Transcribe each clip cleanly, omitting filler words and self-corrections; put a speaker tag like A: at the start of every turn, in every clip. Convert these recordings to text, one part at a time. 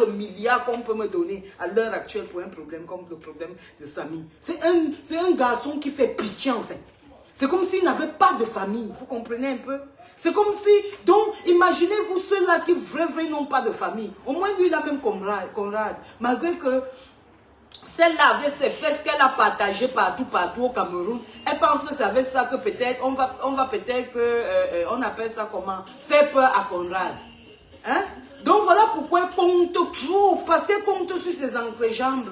A: de milliards qu'on peut me donner à l'heure actuelle pour un problème comme le problème de Samy. C'est un garçon qui fait pitié en fait. C'est comme s'il n'avait pas de famille, vous comprenez un peu? C'est comme si, donc, imaginez-vous ceux-là qui vraiment n'ont pas de famille. Au moins lui, il a même Conrad. Malgré que celle-là avait ses fesses qu'elle a partagées partout au Cameroun. Elle pense que c'est avec ça que peut-être, on va peut-être, on appelle ça comment? Faire peur à Conrad. Hein? Donc voilà pourquoi elle compte trop, parce qu'elle compte sur ses entrejambes.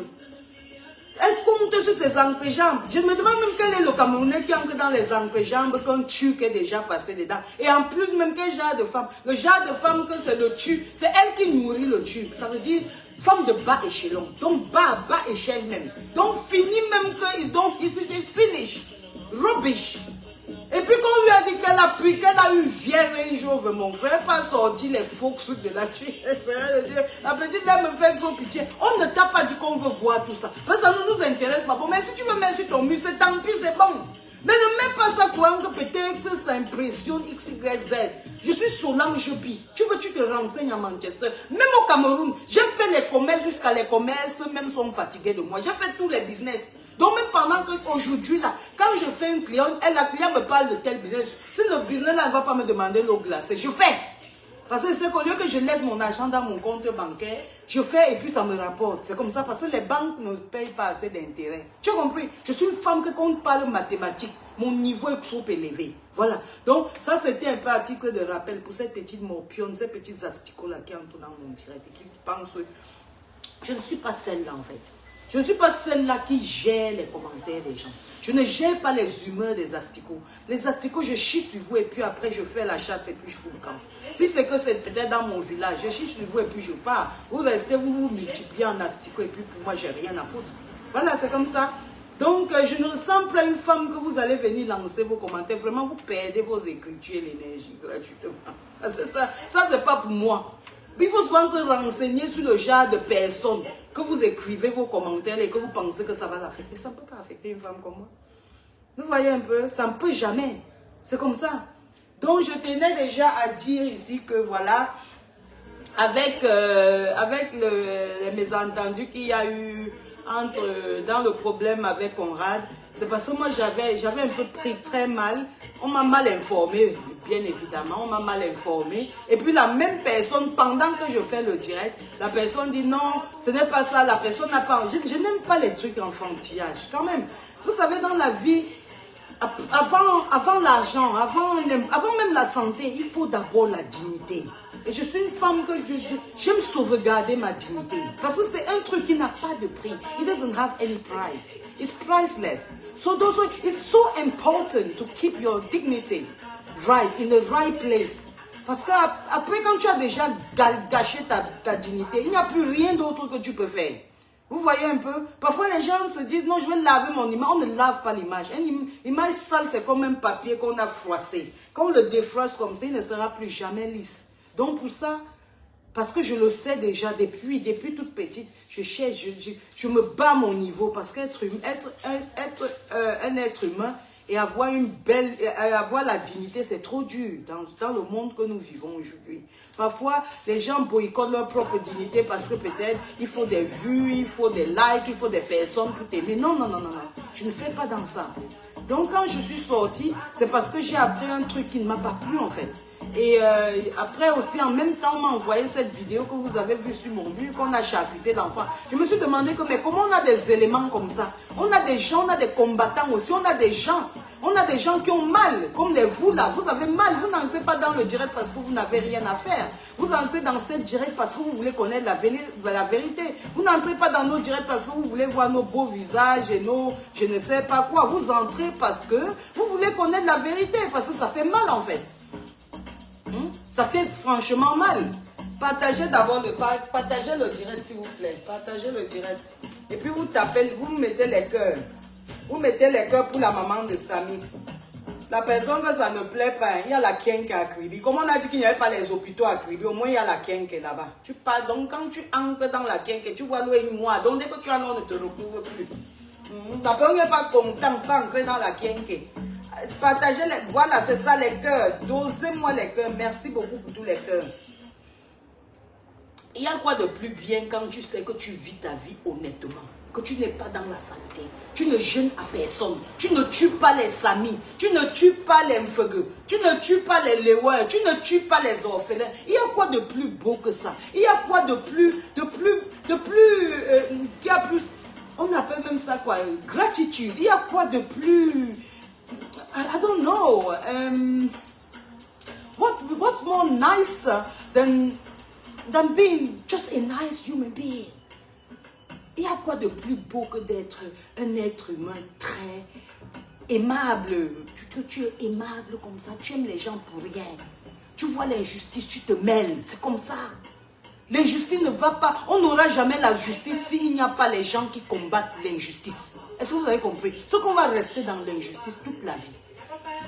A: Elle compte sur ses entrejambes. Je me demande même quel est le Camerounais qui entre dans les entrejambes qu'un turc est déjà passé dedans. Et en plus, même quel genre de femme. Le genre de femme que c'est le turc, c'est elle qui nourrit le turc. Ça veut dire femme de bas échelon. Donc bas échelle même. Donc fini même que it's finished. Rubbish. Et puis quand on lui a dit qu'elle a eu vierge un jour, mon frère, pas sorti les faux trucs de la tuile. La petite là me fait trop pitié. On ne t'a pas dit qu'on veut voir tout ça. Parce que ça ne nous intéresse pas. Bon, mais si tu me mets sur ton mur, c'est tant pis, c'est bon. Mais ne mets pas ça croyant que peut-être que ça impressionne X, Y, Z. Je suis Solange Bi. Tu te renseignes à Manchester. Même au Cameroun, j'ai fait les commerces jusqu'à les commerces, même sont fatigués de moi. J'ai fait tous les business. Donc même pendant qu'aujourd'hui, là, quand je fais une cliente, la cliente me parle de tel business. Si le business là, elle ne va pas me demander l'eau glacée, je fais. Parce que c'est qu'au lieu que je laisse mon argent dans mon compte bancaire, je fais et puis ça me rapporte. C'est comme ça parce que les banques ne payent pas assez d'intérêt. Tu as compris? Je suis une femme que quand on parle mathématiques, mon niveau est trop élevé. Voilà. Donc ça c'était un peu un article de rappel pour cette petite morpionne, ces petits asticots là qui entrent dans mon direct et qui pensent, je ne suis pas celle-là en fait. Je ne suis pas celle-là qui gère les commentaires des gens. Je ne gère pas les humeurs des asticots. Les asticots, je chie sur vous et puis après je fais la chasse et puis je fous le camp. Si c'est que c'est peut-être dans mon village, je chie sur vous et puis je pars. Vous restez, vous multipliez en asticots et puis pour moi, j'ai rien à foutre. Voilà, c'est comme ça. Donc, je ne ressemble à une femme que vous allez venir lancer vos commentaires. Vraiment, vous perdez vos écritures et l'énergie gratuitement. Parce que ça c'est pas pour moi. Il faut souvent se renseigner sur le genre de personnes que vous écrivez vos commentaires et que vous pensez que ça va l'affecter. Ça ne peut pas affecter une femme comme moi. Vous voyez un peu, ça ne peut jamais. C'est comme ça. Donc, je tenais déjà à dire ici que voilà, avec les mésentendus qu'il y a eu dans le problème avec Conrad, c'est parce que moi j'avais un peu pris très mal. On m'a mal informé, bien évidemment, on m'a mal informé. Et puis la même personne, pendant que je fais le direct, la personne dit non, ce n'est pas ça, la personne n'a pas... Je n'aime pas les trucs enfantillage, quand même. Vous savez, dans la vie, avant l'argent, avant même la santé, il faut d'abord la dignité. Et je suis une femme que j'aime sauvegarder ma dignité. Parce que c'est un truc qui n'a pas de prix. It doesn't have any price. It's priceless. So it's so important to keep your dignity right, in the right place. Parce qu'après, quand tu as déjà gâché ta dignité, il n'y a plus rien d'autre que tu peux faire. Vous voyez un peu? Parfois, les gens se disent, non, je vais laver mon image. On ne lave pas l'image. Une image sale, c'est comme un papier qu'on a froissé. Quand on le défroisse comme ça, il ne sera plus jamais lisse. Donc pour ça, parce que je le sais déjà depuis toute petite, je cherche, je me bats mon niveau parce qu'être un être humain et avoir avoir la dignité, c'est trop dur dans le monde que nous vivons aujourd'hui. Parfois, les gens boycottent leur propre dignité parce que peut-être il faut des vues, il faut des likes, il faut des personnes pour t'aimer. Non, non, non, non, non, je ne fais pas dans ça. Donc quand je suis sortie, c'est parce que j'ai appris un truc qui ne m'a pas plu en fait. Et après aussi, en même temps, on m'a envoyé cette vidéo que vous avez vue sur mon mur, qu'on a charcuté l'enfant. Je me suis demandé mais comment on a des éléments comme ça? On a des gens, on a des combattants aussi, on a des gens qui ont mal, comme vous là, vous avez mal, vous n'entrez pas dans le direct parce que vous n'avez rien à faire. Vous entrez dans cette direct parce que vous voulez connaître la vérité. Vous n'entrez pas dans nos directs parce que vous voulez voir nos beaux visages et nos je ne sais pas quoi. Vous entrez parce que vous voulez connaître la vérité, parce que ça fait mal en fait. Ça fait franchement mal. Partagez d'abord partagez le direct s'il vous plaît. Partagez le direct. Et puis vous tapez, vous mettez les cœurs. Vous mettez les cœurs pour la maman de Samy. La personne que ça ne plaît pas, il y a la Kenke à Kribi. Comme on a dit qu'il n'y avait pas les hôpitaux à Kribi, au moins il y a la Kenke là-bas. Tu pars, donc quand tu entres dans la Kenke, tu vois l'eau est noire. Donc dès que tu en as, on ne te retrouve plus. La personne n'est pas content, pas entrer dans la Kenke. Partagez les... Voilà, c'est ça les cœurs. Dosez-moi les cœurs. Merci beaucoup pour tous les cœurs. Il y a quoi de plus bien quand tu sais que tu vis ta vie honnêtement, que tu n'es pas dans la saleté, tu ne gênes à personne, tu ne tues pas les samis, tu ne tues pas les mfeugues, tu ne tues pas les léouers, tu ne tues pas les orphelins. Il y a quoi de plus beau que ça? Il y a quoi de plus, qui a plus, on appelle même ça quoi, gratitude. Il y a quoi de plus, I don't know, what's more nicer than being just a nice human being? Il y a quoi de plus beau que d'être un être humain très aimable? Tu es aimable comme ça, tu aimes les gens pour rien. Tu vois l'injustice, tu te mêles, c'est comme ça. L'injustice ne va pas, on n'aura jamais la justice s'il n'y a pas les gens qui combattent l'injustice. Est-ce que vous avez compris? Ce qu'on va rester dans l'injustice toute la vie.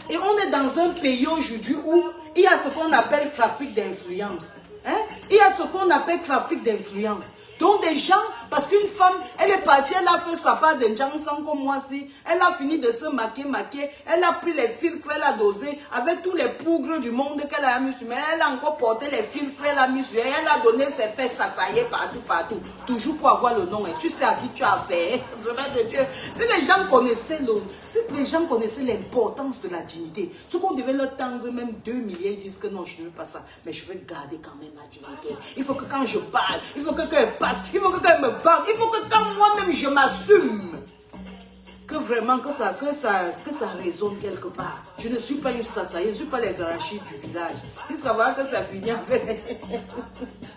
A: Et on est dans un pays aujourd'hui où il y a ce qu'on appelle trafic d'influence. Hein? Il y a ce qu'on appelle trafic d'influence. Donc des gens, parce qu'une femme, elle est partie, elle a fait sa part d'un jansan comme moi si, elle a fini de se maquer, elle a pris les filtres, elle a dosé, avec tous les pougres du monde qu'elle a mis sur elle, elle a encore porté les filtres, elle a mis sur elle a donné ses fesses s'assailler partout, toujours pour avoir le nom. Et tu sais à qui tu as affaire. Si les gens connaissaient l'importance de la dignité, ce qu'on devait leur tendre même 2 milliards, ils disent que non, je ne veux pas ça, mais je veux garder quand même ma dignité. Il faut que quand je parle, il faut que quand elle passe, il faut que quand elle me vende, il faut que quand moi-même je m'assume, que vraiment que ça résonne quelque part. Je ne suis pas une sassaïe, je ne suis pas les arachides du village. Il faut savoir que ça finit avec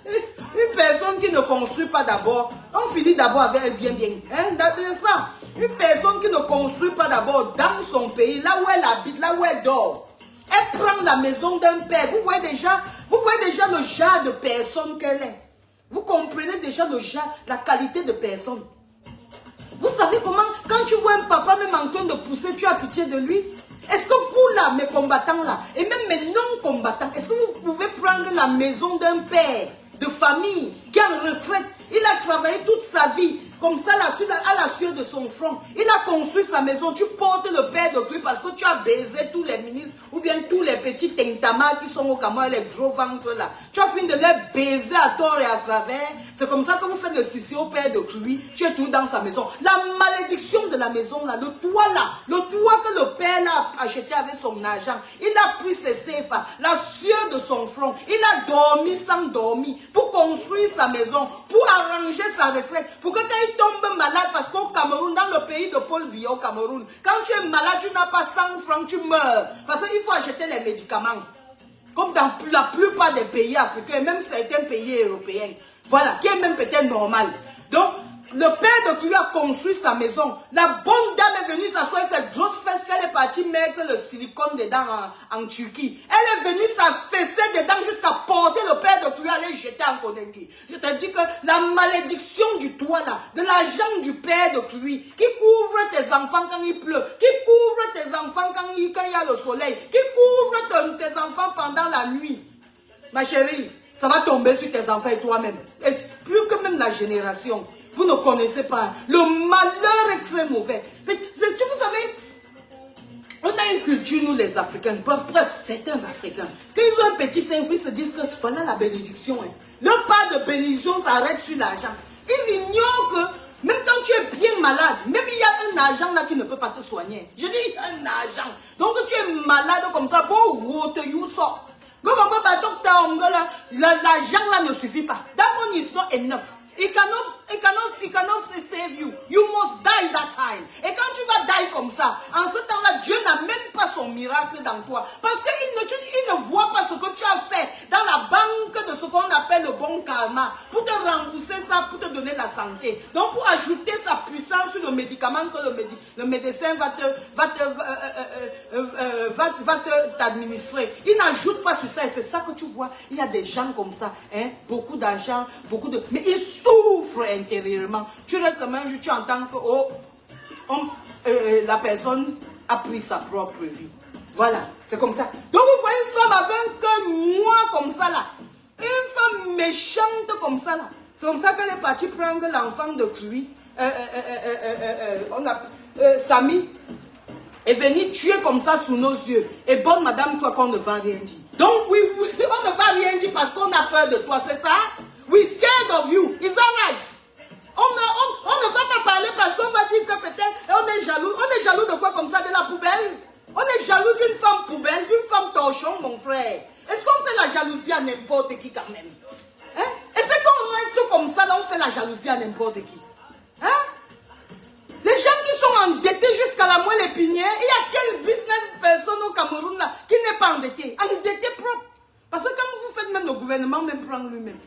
A: une personne qui ne construit pas d'abord. On finit d'abord avec elle bien. Hein, n'est-ce pas? Une personne qui ne construit pas d'abord dans son pays, là où elle habite, là où elle dort. Elle prend la maison d'un père. Vous voyez déjà le genre de personne qu'elle est. Vous comprenez déjà la qualité de personne. Vous savez comment, quand tu vois un papa même en train de pousser, tu as pitié de lui? Est-ce que vous là, mes combattants là, et même mes non-combattants, est-ce que vous pouvez prendre la maison d'un père de famille qui est en retraite? Il a travaillé toute sa vie, comme ça, à la sueur de son front. Il a construit sa maison. Tu portes le père de lui parce que tu as baisé tous les ministres ou bien tous les petits tentamas qui sont au Cameroun, les gros ventres là. Tu as fini de les baiser à tort et à travers. C'est comme ça que vous faites le sissi au père de lui. Tu es tout dans sa maison. La malédiction de la maison là, le toit que le père a acheté avec son argent. Il a pris ses CFA, la sueur de son front. Il a dormi sans dormir pour construire sa maison, pour arranger sa retraite, pour que quand il tombe malade, parce qu'au Cameroun, dans le pays de Paul Biya au Cameroun, quand tu es malade, tu n'as pas 100 francs, tu meurs. Parce qu'il faut acheter les médicaments. Comme dans la plupart des pays africains, même certains pays européens. Voilà, qui est même peut-être normal. Donc, le père de lui a construit sa maison. La bonne dame est venue s'asseoir avec cette grosse fesse qu'elle est partie mettre le silicone dedans en Turquie. Elle est venue s'affaisser dedans jusqu'à porter le père de lui aller jeter en Konengi. Je te dis que la malédiction du toit là, de l'argent du père de lui, qui couvre tes enfants quand il pleut, qui couvre tes enfants quand il y a le soleil, qui couvre tes enfants pendant la nuit. Ma chérie, ça va tomber sur tes enfants et toi-même. Et plus que même la génération. Vous ne connaissez pas. Le malheur est très mauvais. Mais vous savez, on a une culture, nous les Africains, bref, certains Africains, quand ils ont un petit sein, ils se disent que voilà la bénédiction. Hein. Leur part de bénédiction s'arrête sur l'argent. Ils ignorent que même quand tu es bien malade, même il y a un argent là qui ne peut pas te soigner. Je dis un argent. Donc tu es malade comme ça, bon, what you saw. L'argent là ne suffit pas. That money is not enough. It cannot save you. You must die that time. Et quand tu vas die comme ça, en ce temps-là, Dieu n'amène pas son miracle dans toi. Parce qu'il ne voit pas ce que tu as fait dans la banque de ce qu'on appelle le bon karma. Pour te rembourser ça, pour te donner la santé. Donc pour ajouter sa puissance sur le médicament que le médecin va t'administrer. Il n'ajoute pas sur ça. Et c'est ça que tu vois. Il y a des gens comme ça. Hein, beaucoup d'argent, mais ils souffrent intérieurement. Tu restes un jour, tu entends que la personne a pris sa propre vie. Voilà, c'est comme ça. Donc vous voyez une femme avec un moi comme ça là. Une femme méchante comme ça là. C'est comme ça qu'elle est partie prendre l'enfant de lui. Samy est venu tuer comme ça sous nos yeux. Et bonne madame, toi qu'on ne va rien dire. Donc oui, on ne va rien dire parce qu'on a peur de toi, c'est ça? We scared of you. Is that right? On ne va pas parler parce qu'on va dire que peut-être on est jaloux. On est jaloux de quoi comme ça? De la poubelle? On est jaloux d'une femme poubelle, d'une femme torchon, mon frère. Est-ce qu'on fait la jalousie à n'importe qui quand même? Hein? Est-ce qu'on reste comme ça, là, on fait la jalousie à n'importe qui? Hein? Les gens qui sont endettés jusqu'à la moelle épinière, il y a quel business personne au Cameroun là qui n'est pas endetté? Endetté propre. Parce que quand vous faites même le gouvernement, même prendre lui-même.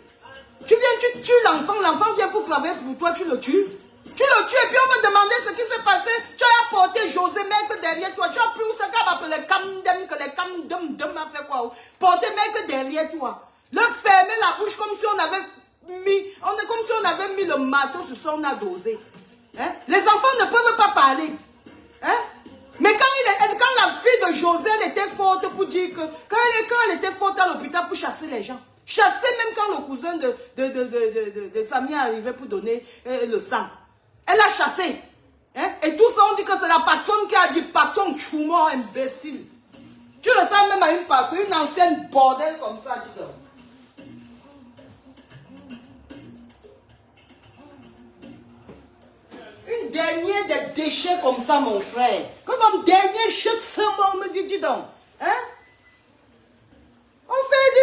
A: Tu viens, tu tues l'enfant, l'enfant vient pour travailler pour toi, tu le tues. Tu le tues et puis on va demander ce qui s'est passé. Tu as apporté José Maître derrière toi. Tu as pris ce qu'on appelle les camdem, que les camdem a fait quoi? Porter Maître derrière toi. Le fermer la bouche comme si on avait mis le marteau sur son a dosé. Hein? Les enfants ne peuvent pas parler. Hein? Mais quand la fille de José elle était forte pour dire que quand elle était forte à l'hôpital pour chasser les gens. Chasser même quand le cousin de Samy est arrivé pour donner le sang. Elle a chassé. Hein? Et tout ça, on dit que c'est la patronne qui a dit patron Choumo, imbécile. Tu le sens même à une patronne, une ancienne bordel comme ça. Tu le... Une dernière des déchets comme ça, mon frère. Comme dernier chute seulement, on me dit, dis donc. Hein? On fait dire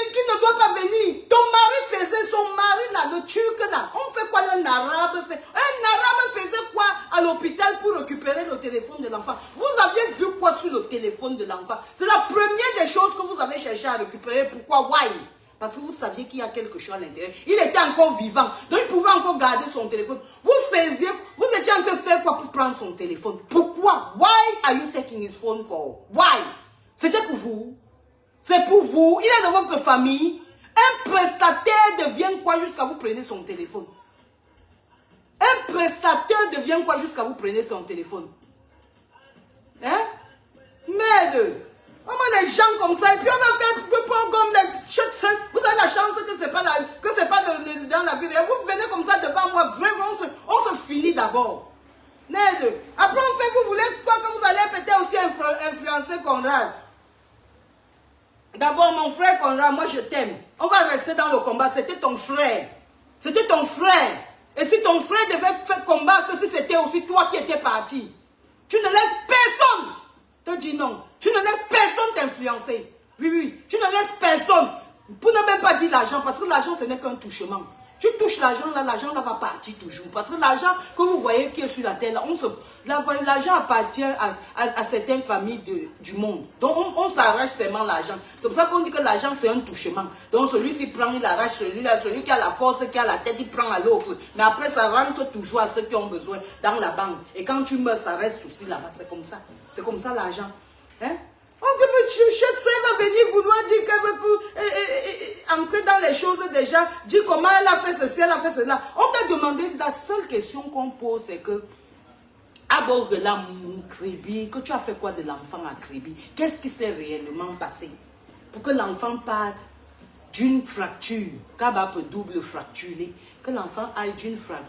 A: qui ne doit pas venir. Ton mari faisait, son mari là, le turc là. On fait quoi un arabe fait? Un arabe faisait quoi à l'hôpital pour récupérer le téléphone de l'enfant? Vous aviez vu quoi sur le téléphone de l'enfant? C'est la première des choses que vous avez cherché à récupérer. Pourquoi? Why? Parce que vous saviez qu'il y a quelque chose à l'intérieur. Il était encore vivant. Donc il pouvait encore garder son téléphone. Vous étiez en train de faire quoi pour prendre son téléphone? Pourquoi? Why are you taking his phone for? Why? C'était pour vous. C'est pour vous. Il est de votre famille. Un prestataire devient quoi jusqu'à vous prenez son téléphone? Un prestataire devient quoi jusqu'à vous prenez son téléphone? Hein? Merde! Comment les gens comme ça, et puis on va faire comme des... Vous avez la chance que c'est pas dans la vie. Vous venez comme ça devant moi, vraiment, on se finit d'abord. Merde. Après, vous voulez quoi que vous allez peut-être aussi influencer Conrad. D'abord, mon frère Conrad, moi je t'aime. On va rester dans le combat, c'était ton frère. C'était ton frère. Et si ton frère devait faire combattre, si c'était aussi toi qui étais parti, tu ne laisses personne te dire non. Tu ne laisses personne t'influencer. Oui, oui. Tu ne laisses personne. Pour ne même pas dire l'argent, parce que l'argent, ce n'est qu'un touchement. Tu touches l'argent, là, l'argent là va partir toujours. Parce que l'argent que vous voyez qui est sur la terre, là, l'argent appartient à certaines familles du monde. Donc, on s'arrache seulement l'argent. C'est pour ça qu'on dit que l'argent, c'est un touchement. Donc, celui-ci prend, il arrache celui-là. Celui qui a la force, qui a la tête, il prend à l'autre. Mais après, ça rentre toujours à ceux qui ont besoin dans la banque. Et quand tu meurs, ça reste aussi là-bas. C'est comme ça. C'est comme ça l'argent. Hein? On dit que Chetze va venir vouloir dire qu'elle veut entrer dans les choses des gens, dire comment elle a fait ceci, elle a fait cela. On t'a demandé, la seule question qu'on pose, c'est que, à bord de la Kribi, que tu as fait quoi de l'enfant à Kribi? Qu'est-ce qui s'est réellement passé? Pour que l'enfant parte d'une fracture, qu'elle peut double fracturer, que l'enfant aille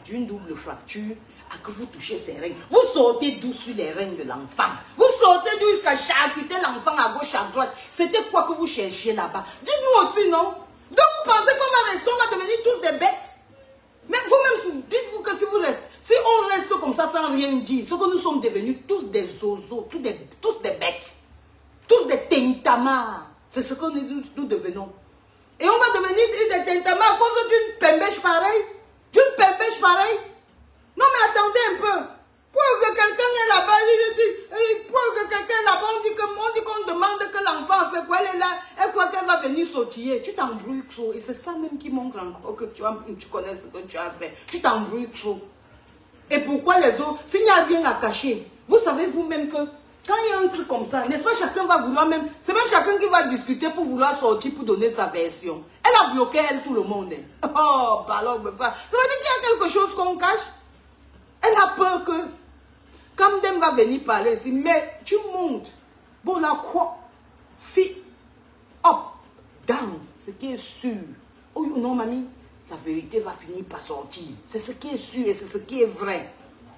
A: d'une double fracture, à que vous touchez ses reins. Vous sortez d'où sur les reins de l'enfant? Vous sortez d'où jusqu'à charcuter l'enfant à gauche, à droite? C'était quoi que vous cherchiez là-bas? Dites-nous aussi, non? Donc vous pensez qu'on va rester, on va devenir tous des bêtes? Mais vous-même, dites-vous que si on reste comme ça sans rien dire, ce que nous sommes devenus tous des zozos, tous des bêtes, tous des tintamas. C'est ce que nous devenons. Et on va devenir des tintamas à cause d'une pembèche pareille? D'une pembèche pareille? Non mais attendez un peu. Pour que quelqu'un est là-bas, on dit qu'on demande que l'enfant a fait quoi, elle est là, elle croit qu'elle va venir sautiller. Tu t'embrouilles trop. Et c'est ça même qui montre encore que tu connais ce que tu as fait. Tu t'embrouilles trop. Et pourquoi les autres, s'il n'y a rien à cacher, vous savez vous-même que quand il y a un truc comme ça, n'est-ce pas, chacun va vouloir même, c'est même chacun qui va discuter pour vouloir sortir, pour donner sa version. Elle a bloqué, elle, tout le monde. Oh, ballon, me fa. Ça veut dire qu'il y a quelque chose qu'on cache. Elle a peur que, quand Dem va venir parler ici, mais tu montes. Bon, la quoi? Fit, up, down, ce qui est sûr. Oh non, mamie, la vérité va finir par sortir. C'est ce qui est sûr et c'est ce qui est vrai.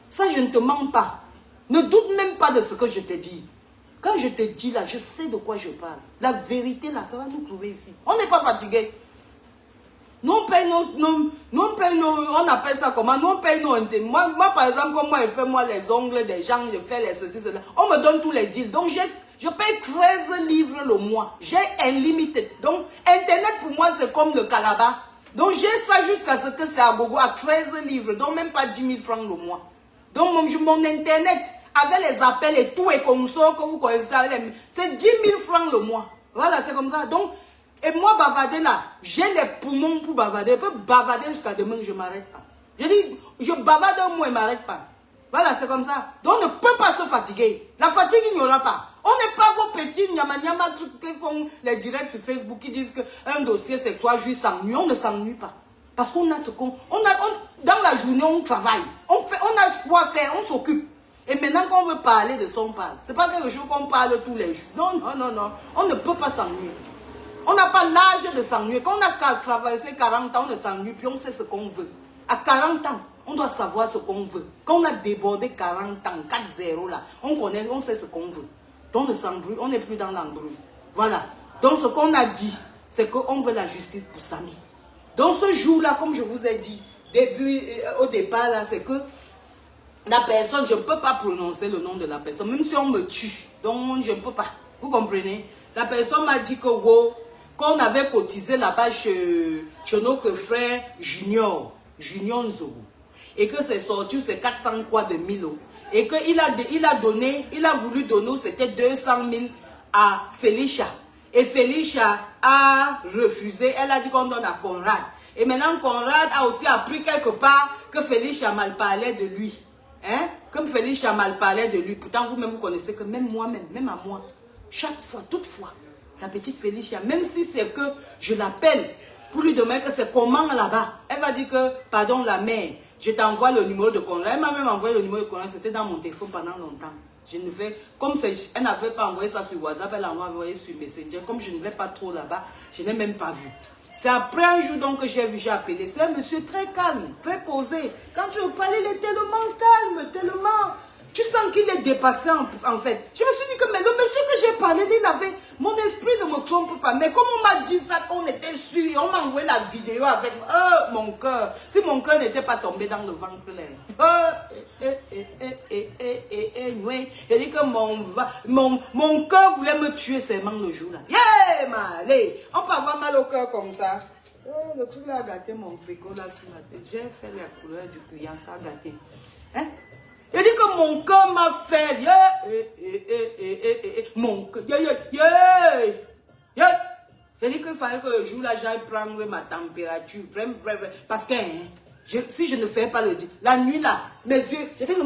A: Ça, je ne te mens pas. Ne doute même pas de ce que je te dis. Quand je te dis là, je sais de quoi je parle. La vérité là, ça va nous trouver ici. On n'est pas fatigué. Nous on paye on appelle ça comment? Nous on paye nos intérêts. Moi, par exemple, comme moi, je fais moi les ongles des gens, je fais les ceci, cela. On me donne tous les deals. Donc, je paye 13 livres le mois. J'ai unlimited. Donc, Internet pour moi, c'est comme le Calabar. Donc, j'ai ça jusqu'à ce que c'est à gogo à 13 livres. Donc, même pas 10 000 francs le mois. Donc, mon Internet, avec les appels et tout, et comme ça, que vous connaissez, c'est 10 000 francs le mois. Voilà, c'est comme ça. Donc, et moi, bavarder là, j'ai les poumons pour bavarder. Je peux bavarder jusqu'à demain, je ne m'arrête pas. Je dis, je bavarde un mois et ne m'arrête pas. Voilà, c'est comme ça. Donc, on ne peut pas se fatiguer. La fatigue, il n'y aura pas. On n'est pas vos petits nyama qui font les directs sur Facebook qui disent qu'un dossier, c'est 3 jours, s'ennuie. On ne s'ennuie pas. Parce qu'on a ce qu'on... dans la journée, on travaille. On a quoi faire, on s'occupe. Et maintenant qu'on veut parler de ça, on parle. Ce n'est pas quelque chose qu'on parle tous les jours. Non. On ne peut pas s'ennuyer. On n'a pas l'âge de s'ennuyer. Quand on a traversé 40 ans, on ne s'ennuie puis on sait ce qu'on veut. À 40 ans, on doit savoir ce qu'on veut. Quand on a débordé 40 ans, 4-0 là, on sait ce qu'on veut. Donc on ne s'embrouille, on n'est plus dans l'embrouille. Voilà. Donc ce qu'on a dit, c'est qu'on veut la justice pour Samy. Donc ce jour-là, comme je vous ai dit, au départ, là, c'est que la personne, je ne peux pas prononcer le nom de la personne, même si on me tue. Donc je ne peux pas. Vous comprenez? La personne m'a dit que qu'on avait cotisé là-bas chez notre frère Junior Nzogo. Et que c'est sorti, c'est 400 quoi de 1000 euros. Et qu'il a voulu donner, c'était 200 000 à Felicia. Et Felicia a refusé, elle a dit qu'on donne à Conrad. Et maintenant Conrad a aussi appris quelque part que Felicia mal parlait de lui. Hein? Comme Felicia mal parlait de lui. Pourtant vous-même vous connaissez que même moi-même, même à moi, chaque fois, toutefois, la petite Felicia, même si c'est que je l'appelle pour lui demander que c'est comment là-bas, elle va dire que, pardon la mère, je t'envoie le numéro de Conrad. Elle m'a même envoyé le numéro de Conrad, c'était dans mon téléphone pendant longtemps. Je ne fais, comme elle n'avait pas envoyé ça sur WhatsApp, elle l'a envoyé sur Messenger. Comme je ne vais pas trop là-bas, je n'ai même pas vu. C'est après un jour donc que j'ai appelé. C'est un monsieur très calme, très posé. Quand je lui parlais, il est tellement calme, tellement... Tu sens qu'il est dépassé en fait. Je me suis dit que mais le monsieur que j'ai parlé, il avait... Mon esprit ne me trompe pas. Mais comme on m'a dit ça, qu'on était sûr, on m'a envoyé la vidéo avec mon cœur. Si mon cœur n'était pas tombé dans le ventre, il dit que mon cœur voulait me tuer seulement le jour là. Allez, on peut avoir mal au cœur comme ça. Le truc là a gâté mon fricot là sur ma tête. J'ai fait la couleur du client, ça a gâté. Hein? Il dit que mon cœur m'a fait. Mon cœur. Il dit qu'il fallait que le jour là, j'aille prendre ma température. Vraiment. Parce que si je ne fais pas le dit, la nuit là, mes yeux, j'étais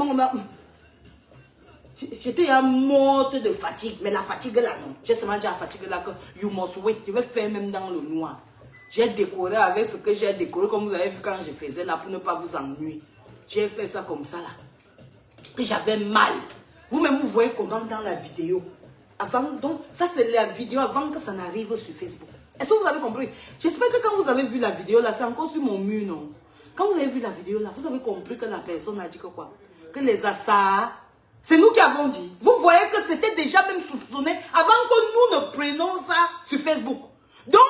A: morte de fatigue. Mais la fatigue là, non. J'ai seulement dit à la fatigue là que you must wait. Je vais faire même dans le noir. J'ai décoré avec ce que j'ai décoré, comme vous avez vu quand je faisais là, pour ne pas vous ennuyer. J'ai fait ça comme ça là. Que j'avais mal. Vous-même, vous voyez comment dans la vidéo. Avant, donc, ça c'est la vidéo avant que ça n'arrive sur Facebook. Est-ce que vous avez compris? J'espère que quand vous avez vu la vidéo là, c'est encore sur mon mur, non? Quand vous avez vu la vidéo là, vous avez compris que la personne a dit que quoi? Que les Assas, c'est nous qui avons dit. Vous voyez que c'était déjà même soupçonné avant que nous ne prenions ça sur Facebook. Donc,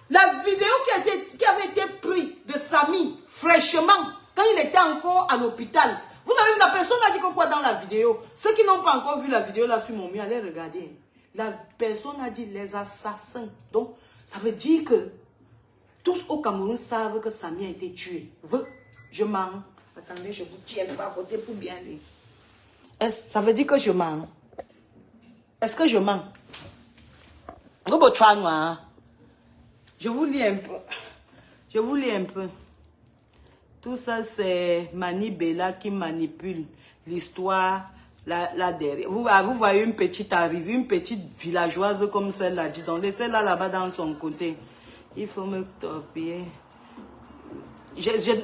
A: la vidéo qui avait été prise de Samy, fraîchement, quand il était encore à l'hôpital, vous avez vu, la personne a dit que quoi dans la vidéo? Ceux qui n'ont pas encore vu la vidéo là sur mon mur, allez regarder. La personne a dit les assassins. Donc, ça veut dire que tous au Cameroun savent que Samy a été tué. Je mens. Attendez, je vous tiens à côté pour bien lire. Ça veut dire que je mens. Est-ce que je mens? Je vous lis un peu. Tout ça, c'est Mani Bella qui manipule l'histoire là derrière. Vous voyez une petite arrivée, une petite villageoise comme celle-là. Dis donc, laissez-la là-bas dans son côté. Il faut me topier.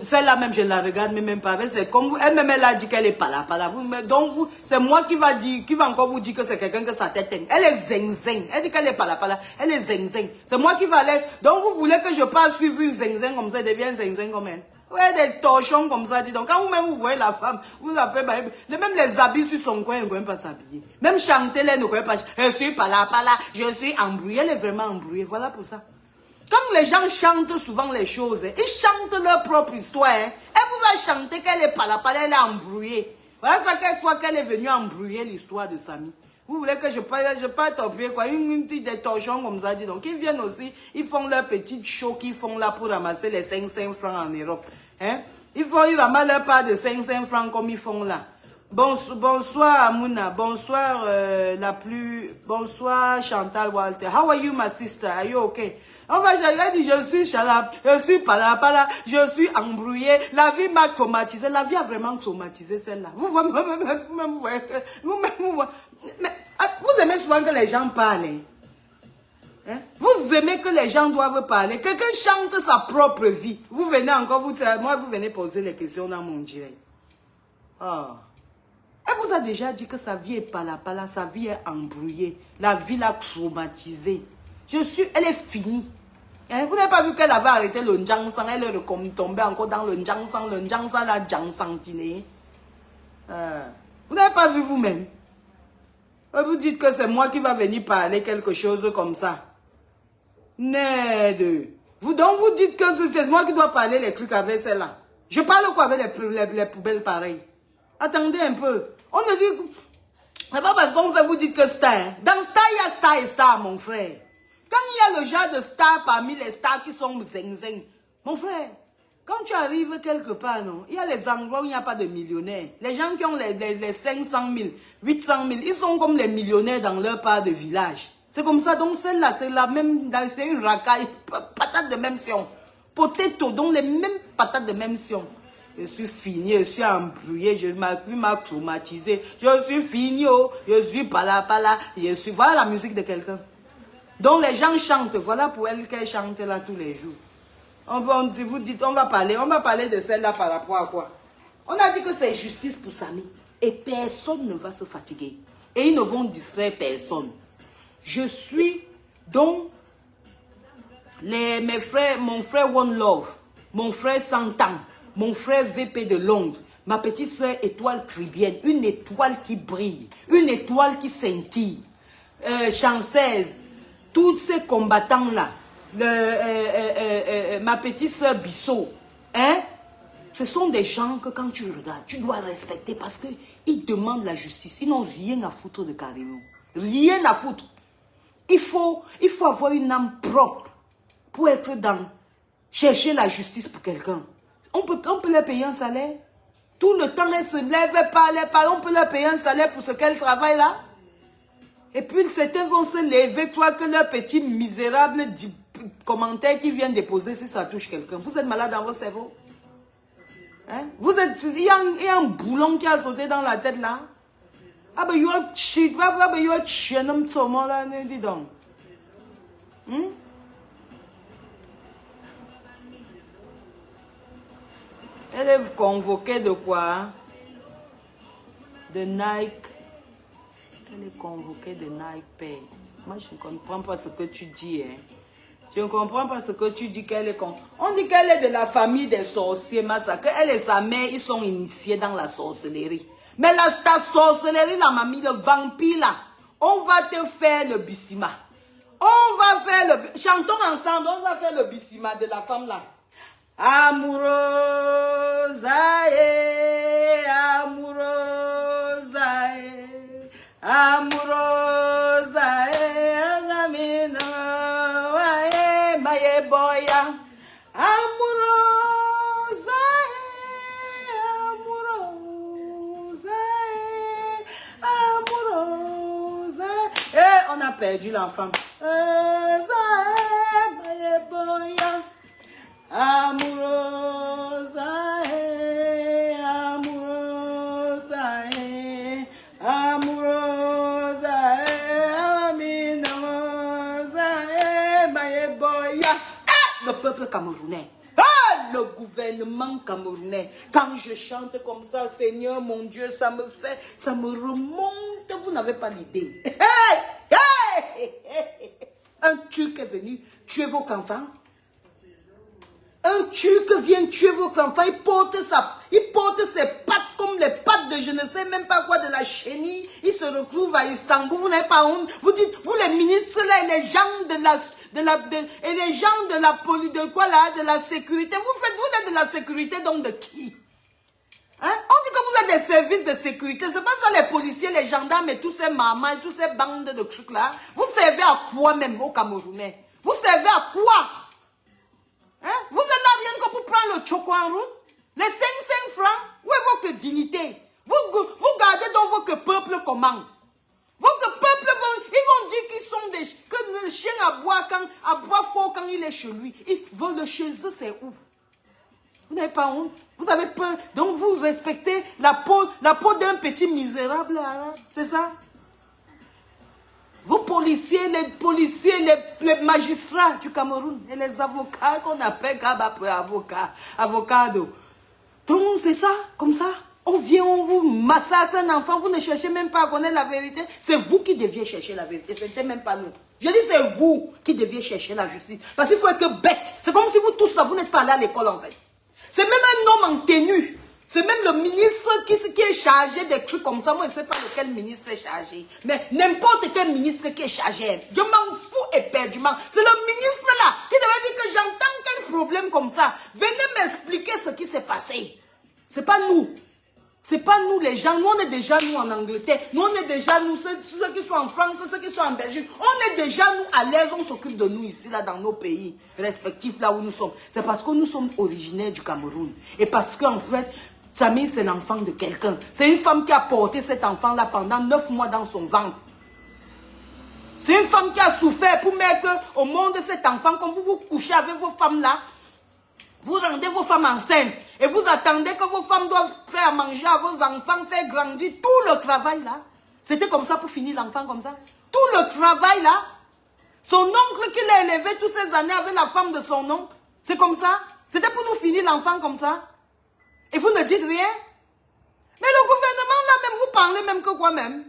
A: Celle-là même, je la regarde même pas. C'est comme vous. Elle-même, elle a dit qu'elle est pas là. Donc, c'est moi qui va encore vous dire que c'est quelqu'un que sa tête est. Elle est zing-zing. Elle dit qu'elle est pas là. Elle est zing-zing. C'est moi qui va aller. Donc, vous voulez que je passe suivre une zing-zing comme ça, elle devient zing-zing comme elle. Ouais, des torchons comme ça, dis donc. Quand vous-même vous voyez la femme, vous appelez, même les habits sur son coin, elle ne peut pas s'habiller. Même chanter, elle ne peut pas. Je suis pas là, je suis embrouillée, elle est vraiment embrouillée. Voilà pour ça. Quand les gens chantent souvent les choses, ils chantent leur propre histoire. Elle vous a chanté qu'elle est palapala, elle est embrouillée. Voilà ça qu'elle est venue embrouiller l'histoire de Samy. Vous voulez que je parle torpiller quoi? Une petite des torchons comme ça, dis donc. Ils viennent aussi, ils font leur petite show qu'ils font là pour ramasser les 500 francs en Europe. Hein? Ils ramassent leur part de 500 francs comme ils font là. Bonsoir Amouna, bonsoir bonsoir Chantal Walter. How are you my sister? Are you okay? On va dire, je suis chalap, je suis palapala, je suis embrouillé. La vie m'a traumatisé. La vie a vraiment traumatisé celle-là. Vous aimez souvent que les gens parlent. Hein? Vous aimez que les gens doivent parler. Quelqu'un chante sa propre vie. Vous venez encore, vous venez poser les questions dans mon direct. Oh. Elle vous a déjà dit que sa vie est palapala, sa vie est embrouillée. La vie l'a traumatisée. Elle est finie. Hein? Vous n'avez pas vu qu'elle avait arrêté le Njangsang, elle est tombée encore dans le Njangsang la Njangsangtiné. Vous n'avez pas vu vous-même. Vous dites que c'est moi qui va venir parler quelque chose comme ça. Ned. Donc vous dites que c'est moi qui dois parler les trucs avec celle-là. Je parle quoi avec les poubelles pareilles? Attendez un peu. On ne dit... C'est pas parce qu'on veut vous dire que star. Hein? Dans star, il y a star et star, mon frère. Quand il y a le genre de stars parmi les stars qui sont zeng-zeng, mon frère, quand tu arrives quelque part, non, il y a les endroits où il n'y a pas de millionnaires. Les gens qui ont les 500 000, 800 000, ils sont comme les millionnaires dans leur part de village. C'est comme ça. Donc celle-là, c'est la même, c'est une racaille, patate de même sion. Potato, donc les mêmes patates de même sion. Je suis fini, je suis embrouillé, je m'a traumatisé. Je suis fini, je suis palapala, je suis... Voilà la musique de quelqu'un. Donc les gens chantent, voilà pour elle qu'elle chante là tous les jours. On va parler de celle-là par rapport à quoi? On a dit que c'est justice pour Samy. Et personne ne va se fatiguer. Et ils ne vont distraire personne. Je suis donc mes frères, mon frère One Love, mon frère Santan, mon frère VP de Londres, ma petite soeur étoile tribienne, une étoile qui brille, une étoile qui scintille, Chanceuse, tous ces combattants-là, ma petite soeur Bissot, hein? Ce sont des gens que quand tu regardes, tu dois respecter parce qu'ils demandent la justice. Ils n'ont rien à foutre de Carino. Rien à foutre. Il faut avoir une âme propre pour être dans chercher la justice pour quelqu'un. On peut leur payer un salaire. Tout le temps, elles se lèvent, parlent, on peut leur payer un salaire pour ce qu'elles travaillent là. Et puis, certains vont se lever, toi, que leur petit misérable commentaire qui vient déposer si ça touche quelqu'un. Vous êtes malade dans vos cerveaux. Hein? Il y a un boulon qui a sauté dans la tête là. Ah ben, you are cheat. Ah ben, you are cheat. Dis donc. Elle est convoquée de quoi? De Nike. Elle est convoquée de Nike Pay. Moi, je ne comprends pas ce que tu dis. Hein. Je ne comprends pas ce que tu dis qu'elle est con. On dit qu'elle est de la famille des sorciers, Massacre. Elle et sa mère, ils sont initiés dans la sorcellerie. Mais ta sorcellerie, la mamie, le vampire là, on va te faire le bissima. On va faire le... Chantons ensemble, on va faire le bissima de la femme là. Amoureuse, aïe, amoureuse, aïe, amoureuse, aïe, amino, aïe, maye boya, amoureuse, aïe, amoureuse, aïe, amoureuse, aïe. Et on a perdu l'enfant. Maye boya. Amoureuse, amoureuse, amoureuse, aminouse, maïeboya. Le peuple camerounais, le gouvernement camerounais, quand je chante comme ça, Seigneur mon Dieu, ça me remonte, vous n'avez pas l'idée. Un Turc est venu tuer vos enfants. Un Turc vient tuer votre enfant, il porte ses pattes comme les pattes de de je ne sais même pas quoi, de la chenille, il se retrouve à Istanbul, vous n'avez pas honte. Vous dites, vous les ministres là, et les gens de la sécurité, vous êtes de la sécurité, donc de qui? Hein? On dit que vous êtes des services de sécurité, c'est pas ça les policiers, les gendarmes et tous ces mamans, tous ces bandes de trucs là. Vous servez à quoi même aux Camerounais? Vous servez à quoi? Hein? Vous êtes là rien que pour prendre le choco en route? Les 5 francs? Où est votre dignité? Vous gardez donc votre peuple comment? Votre peuple, ils vont dire qu'ils sont que le chien aboie fort quand il est chez lui. Ils volent chez eux, c'est où? Vous n'avez pas honte? Vous avez peur. Donc vous respectez la peau d'un petit misérable arabe. C'est ça? Vos policiers, les magistrats du Cameroun et les avocats qu'on appelle avocado. Donc c'est ça, comme ça. On vient, on vous massacre un enfant, vous ne cherchez même pas à connaître la vérité. C'est vous qui deviez chercher la vérité, ce n'était même pas nous. Je dis c'est vous qui deviez chercher la justice. Parce qu'il faut être bête. C'est comme si vous tous là, vous n'êtes pas allés à l'école en fait. C'est même un homme en tenue. C'est même le ministre qui est chargé des trucs comme ça. Moi, je ne sais pas lequel ministre est chargé. Mais n'importe quel ministre qui est chargé. Je m'en fous éperdument. C'est le ministre là qui devait dire que j'entends quel problème comme ça. Venez m'expliquer ce qui s'est passé. C'est pas nous. C'est pas nous les gens. Nous, on est déjà nous en Angleterre. Nous, on est déjà nous, ceux qui sont en France, ceux qui sont en Belgique. On est déjà nous à l'aise. On s'occupe de nous ici, là, dans nos pays respectifs, là où nous sommes. C'est parce que nous sommes originaires du Cameroun. Et parce qu'en fait, Samir, c'est l'enfant de quelqu'un. C'est une femme qui a porté cet enfant-là pendant 9 mois dans son ventre. C'est une femme qui a souffert pour mettre au monde cet enfant. Comme vous vous couchez avec vos femmes-là, vous rendez vos femmes enceintes. Et vous attendez que vos femmes doivent faire manger à vos enfants, faire grandir tout le travail là. C'était comme ça pour finir l'enfant comme ça. Tout le travail là. Son oncle qui l'a élevé toutes ces années avec la femme de son oncle. C'est comme ça. C'était pour nous finir l'enfant comme ça. Et vous ne dites rien. Mais le gouvernement là même, vous parlez même que quoi même.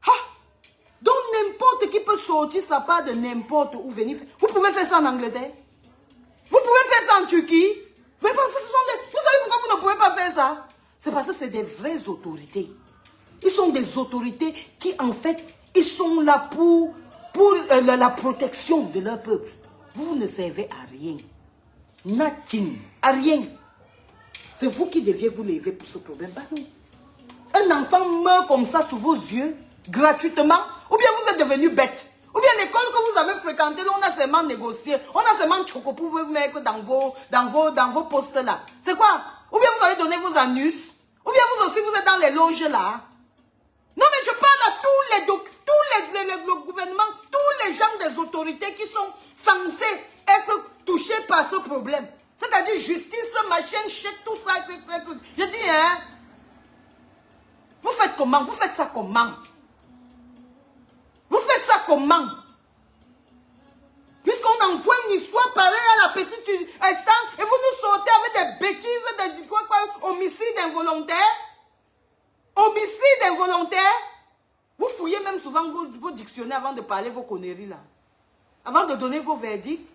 A: Ah. Donc n'importe qui peut sortir sa part de n'importe où venir. Vous pouvez faire ça en Angleterre. Vous pouvez faire ça en Turquie. Vous savez pourquoi vous ne pouvez pas faire ça? C'est parce que c'est des vraies autorités. Ils sont des autorités qui, en fait, ils sont là pour la protection de leur peuple. Vous ne servez à rien. Nothing. À rien. C'est vous qui deviez vous lever pour ce problème. Bah non. Un enfant meurt comme ça sous vos yeux, gratuitement, ou bien vous êtes devenu bête. Ou bien l'école que vous avez fréquentée, on a seulement négocié, on a seulement choco pour vous mettre dans vos postes là. C'est quoi? Ou bien vous avez donné vos anus, ou bien vous aussi vous êtes dans les loges là. Non mais je parle à le gouvernement, tous les gens des autorités qui sont censés être touchés par ce problème. C'est-à-dire justice, machin, chèque, tout ça. Je dis, hein, vous faites comment? Vous faites ça comment? Vous faites ça comment? Puisqu'on envoie une histoire pareille à la petite instance et vous nous sortez avec des bêtises, homicide involontaire. Homicide involontaire. Vous fouillez même souvent vos dictionnaires avant de parler vos conneries là. Avant de donner vos verdicts.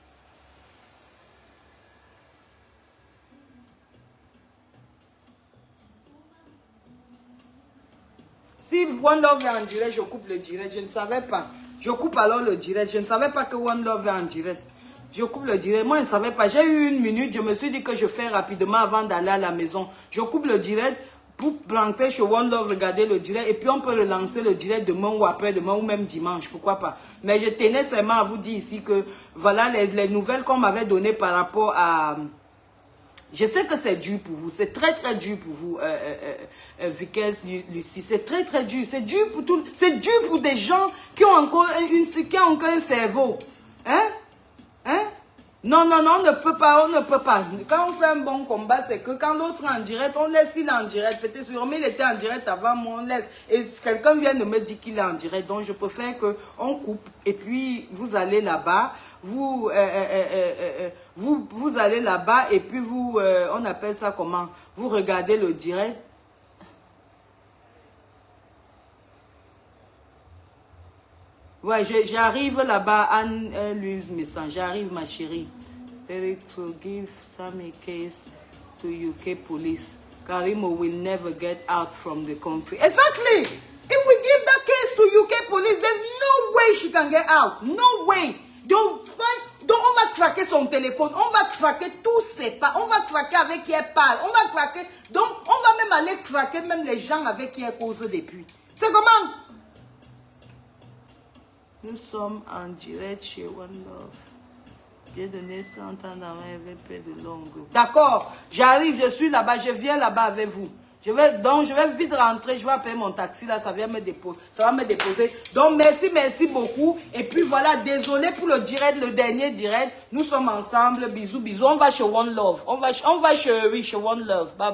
A: Si One Love est en direct, je coupe le direct. Je ne savais pas. Je coupe alors le direct. Je ne savais pas que One Love est en direct. Je coupe le direct. Moi, je ne savais pas. J'ai eu 1 minute. Je me suis dit que je fais rapidement avant d'aller à la maison. Je coupe le direct pour rentrer chez One Love, regarder le direct. Et puis, on peut relancer le direct demain ou après-demain ou même dimanche. Pourquoi pas? Mais je tenais seulement à vous dire ici que voilà les nouvelles qu'on m'avait données par rapport à... Je sais que c'est dur pour vous, c'est très très dur pour vous, Vickers, Lucie, c'est très très dur, c'est dur pour tout, c'est dur pour des gens qui ont encore un cerveau, hein, hein, non, non, non, on ne peut pas, quand on fait un bon combat, c'est que quand l'autre est en direct, on laisse il est en direct, peut-être sûrement il était en direct avant moi, on laisse, et quelqu'un vient de me dire qu'il est en direct, donc je préfère qu'on coupe, et puis vous allez là-bas, vous allez là-bas, et puis vous, on appelle ça comment, vous regardez le direct. Ouais, j'arrive là-bas, Anne-Louise Messan, j'arrive ma chérie. Eric to give some case to UK police. Karimo will never get out from the country. Exactly. If we give that case to UK police, there's no way she can get out. No way. Donc, on va traquer son téléphone. On va traquer tous ses pas. On va traquer avec qui elle parle. On va traquer. Donc, on va même aller traquer même les gens avec qui elle cause depuis. C'est comment? Nous sommes en direct chez One Love. J'ai donné 100 ans dans un EVP de longue. D'accord, j'arrive, je suis là-bas, je viens là-bas avec vous. Je vais vite rentrer, je vais appeler mon taxi là, ça va me déposer. Donc merci beaucoup. Et puis voilà, désolé pour le direct, le dernier direct. Nous sommes ensemble, bisous, bisous. On va chez One Love. On va chez One Love. Bye bye.